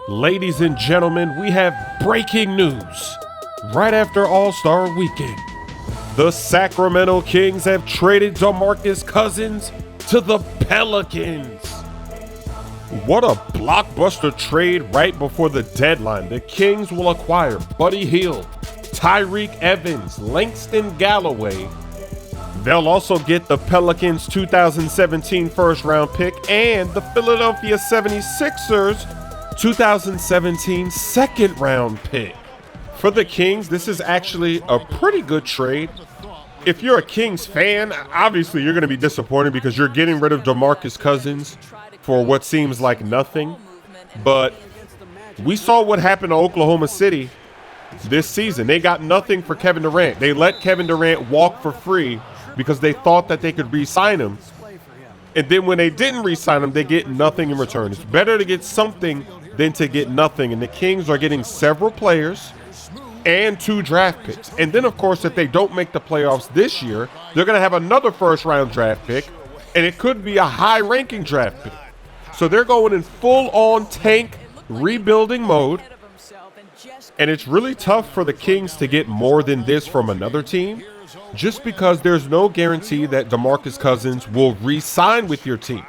Ladies and gentlemen, we have breaking news. Right after All-Star Weekend, the Sacramento Kings have traded DeMarcus Cousins to the Pelicans. What a blockbuster trade right before the deadline. The Kings will acquire Buddy Hield, Tyreek Evans, Langston Galloway. They'll also get the Pelicans 2017 first-round pick and the Philadelphia 76ers 2017 second-round pick. For the Kings, this is actually a pretty good trade. If you're a Kings fan, obviously you're going to be disappointed because you're getting rid of DeMarcus Cousins for what seems like nothing. But we saw what happened to Oklahoma City this season. They got nothing for Kevin Durant. They let Kevin Durant walk for free because they thought that they could re-sign him. And then when they didn't re-sign him, they get nothing in return. It's better to get something than to get nothing. And the Kings are getting several players and 2 draft picks. And then, of course, if they don't make the playoffs this year, they're going to have another first-round draft pick, and it could be a high-ranking draft pick. So they're going in full-on tank rebuilding mode. And it's really tough for the Kings to get more than this from another team, just because there's no guarantee that DeMarcus Cousins will re-sign with your team.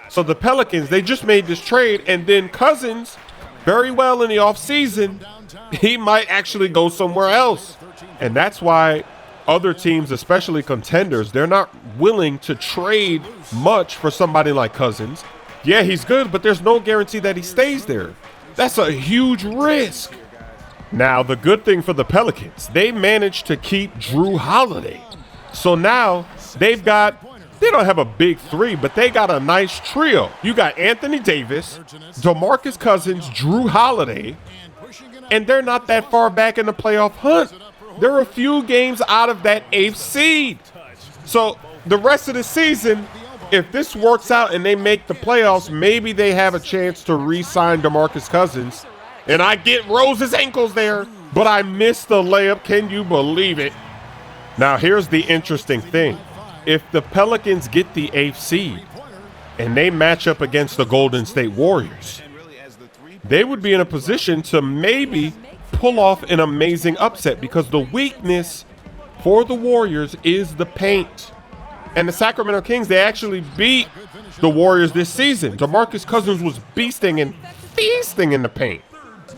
So the Pelicans, they just made this trade, and then Cousins, very well in the offseason, he might actually go somewhere else. And that's why other teams, especially contenders, they're not willing to trade much for somebody like Cousins. Yeah, he's good, but there's no guarantee that he stays there. That's a huge risk. Now, the good thing for the Pelicans, they managed to keep Drew Holiday. So now they don't have a big 3, but they got a nice trio. You got Anthony Davis, DeMarcus Cousins, Drew Holiday, and they're not that far back in the playoff hunt. They're a few games out of that 8th seed. So the rest of the season, if this works out and they make the playoffs, maybe they have a chance to re-sign DeMarcus Cousins. And I get Rose's ankles there, but I missed the layup. Can you believe it? Now, here's the interesting thing. If the Pelicans get the 8th seed and they match up against the Golden State Warriors, they would be in a position to maybe pull off an amazing upset because the weakness for the Warriors is the paint. And the Sacramento Kings, they actually beat the Warriors this season. DeMarcus Cousins was beasting and feasting in the paint.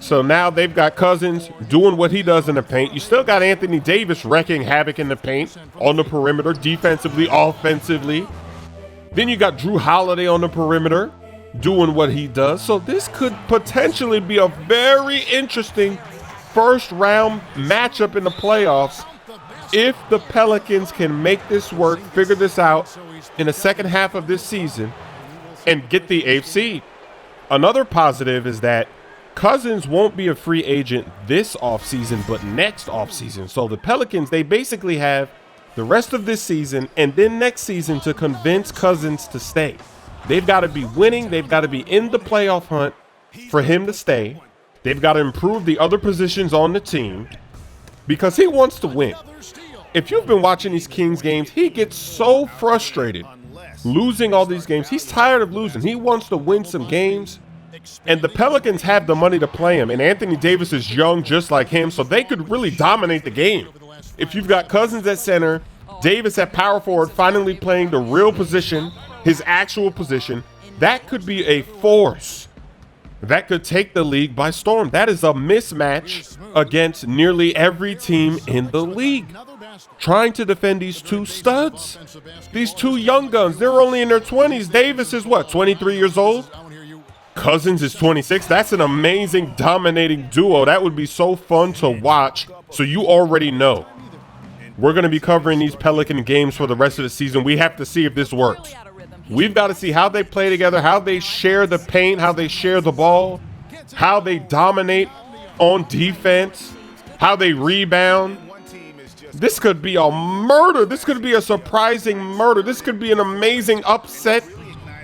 So now they've got Cousins doing what he does in the paint. You still got Anthony Davis wrecking havoc in the paint on the perimeter, defensively, offensively. Then you got Drew Holiday on the perimeter doing what he does. So this could potentially be a very interesting first-round matchup in the playoffs if the Pelicans can make this work, figure this out in the second half of this season, and get the 8th seed. Another positive is that Cousins won't be a free agent this offseason, but next offseason. So the Pelicans, they basically have the rest of this season and then next season to convince Cousins to stay. They've got to be winning. They've got to be in the playoff hunt for him to stay. They've got to improve the other positions on the team because he wants to win. If you've been watching these Kings games, he gets so frustrated losing all these games. He's tired of losing. He wants to win some games. And the Pelicans have the money to play him. And Anthony Davis is young just like him, so they could really dominate the game. If you've got Cousins at center, Davis at power forward, finally playing the real position, his actual position, that could be a force that could take the league by storm. That is a mismatch against nearly every team in the league. Trying to defend these 2 studs, these 2 young guns. They're only in their 20s. Davis is what, 23 years old? Cousins is 26. That's an amazing, dominating duo. That would be so fun to watch. So you already know. We're going to be covering these Pelican games for the rest of the season. We have to see if this works. We've got to see how they play together, how they share the paint, how they share the ball, how they dominate on defense, how they rebound. This could be a murder. This could be a surprising murder. This could be an amazing upset.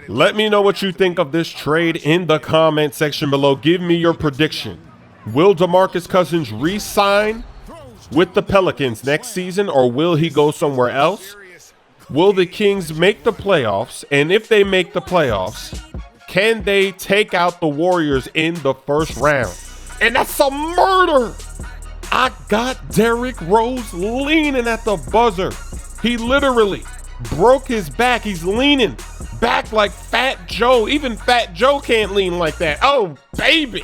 Let me know what you think of this trade in the comment section below. Give me your prediction. Will DeMarcus Cousins re-sign with the Pelicans next season, or will he go somewhere else? Will the Kings make the playoffs? And if they make the playoffs, Can they take out the Warriors in the first round? And that's a murder. I got Derrick Rose leaning at the buzzer. He literally broke his back. He's leaning back like Fat Joe. Even Fat Joe can't lean like that. Oh, baby.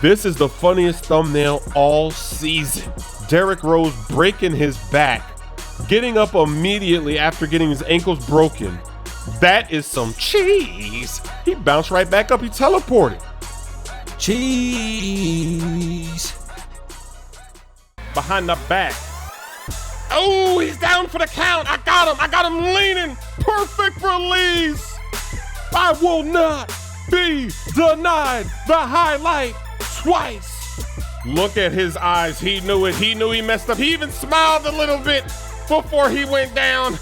This is the funniest thumbnail all season. Derrick Rose breaking his back, getting up immediately after getting his ankles broken. That is some cheese. He bounced right back up. He teleported. Cheese. Behind the back. Oh, he's down for the count. I got him leaning. Perfect release. I will not be denied the highlight twice. Look at his eyes. He knew it. He knew he messed up. He even smiled a little bit before he went down.